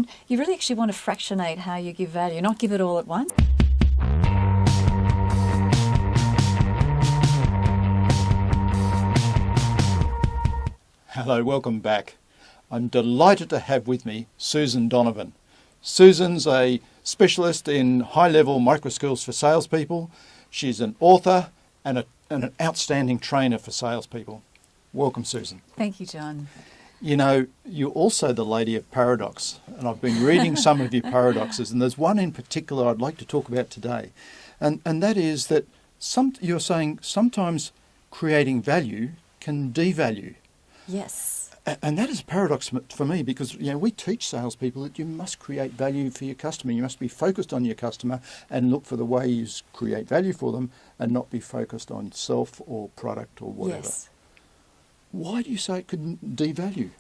then you really actually want to fractionate how you give value, not give it all at once. Hello, welcome back. I'm delighted to have with me Susan Donovan. Susan's a specialist in high-level micro skills for salespeople. She's an author and an outstanding trainer for salespeople. Welcome, Susan. Thank you, John. You know, you're also the lady of paradox, and I've been reading some of your paradoxes, and there's one in particular I'd like to talk about today, and that is that you're saying sometimes creating value can devalue. Yes. And that is a paradox for me because, you know, we teach salespeople that you must create value for your customer. You must be focused on your customer and look for the ways you create value for them and not be focused on self or product or whatever. Yes. Why do you say it could devalue?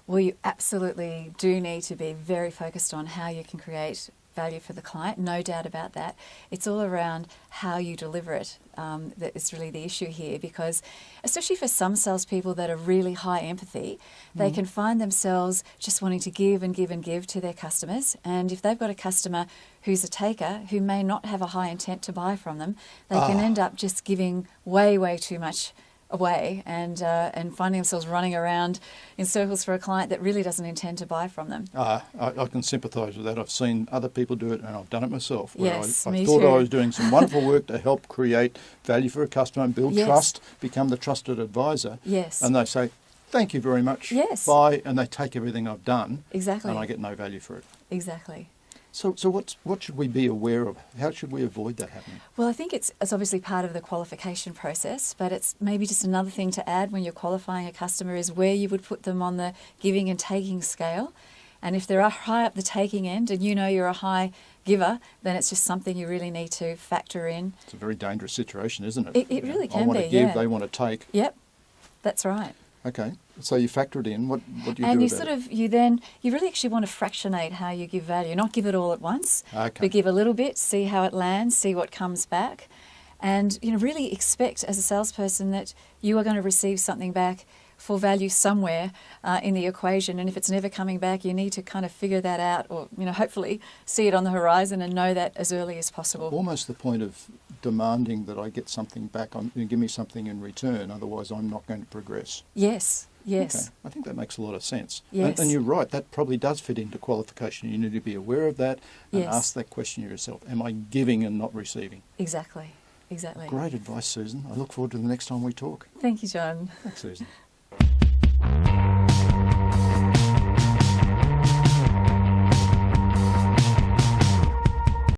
Well, you absolutely do need to be very focused on how you can create value for the client, no doubt about that. It's all around how you deliver it that is really the issue here, because especially for some salespeople that are really high empathy, they can find themselves just wanting to give and give and give to their customers. And if they've got a customer who's a taker who may not have a high intent to buy from them, they can end up just giving way, way too much away and finding themselves running around in circles for a client that really doesn't intend to buy from them. I can sympathise with that. I've seen other people do it and I've done it myself. Where Yes, I me thought too. I was doing some wonderful work to help create value for a customer and build trust, become the trusted advisor. Yes. And they say, thank you very much, Yes. bye, and they take everything I've done. Exactly. And I get no value for it. Exactly. So what should we be aware of? How should we avoid that happening? Well, I think it's obviously part of the qualification process, but it's maybe just another thing to add when you're qualifying a customer is where you would put them on the giving and taking scale. And if they're high up the taking end and you know you're a high giver, then it's just something you really need to factor in. It's a very dangerous situation, isn't it? It really can be, I want to give, they want to take. Yep, that's right. Okay, so you factor it in. What do you and do you about it? You really actually want to fractionate how you give value, not give it all at once, Okay. but give a little bit, see how it lands, see what comes back, and really expect as a salesperson that you are going to receive something back for value somewhere in the equation. And if it's never coming back, you need to kind of figure that out, or hopefully see it on the horizon and know that as early as possible. Almost the point of demanding that I get something back, give me something in return, otherwise I'm not going to progress. Yes. Yes. Okay. I think that makes a lot of sense. Yes. And you're right, that probably does fit into qualification. You need to be aware of that and Yes. ask that question yourself. Am I giving and not receiving? Exactly. Exactly. Great advice, Susan. I look forward to the next time we talk. Thank you, John. Thanks, Susan.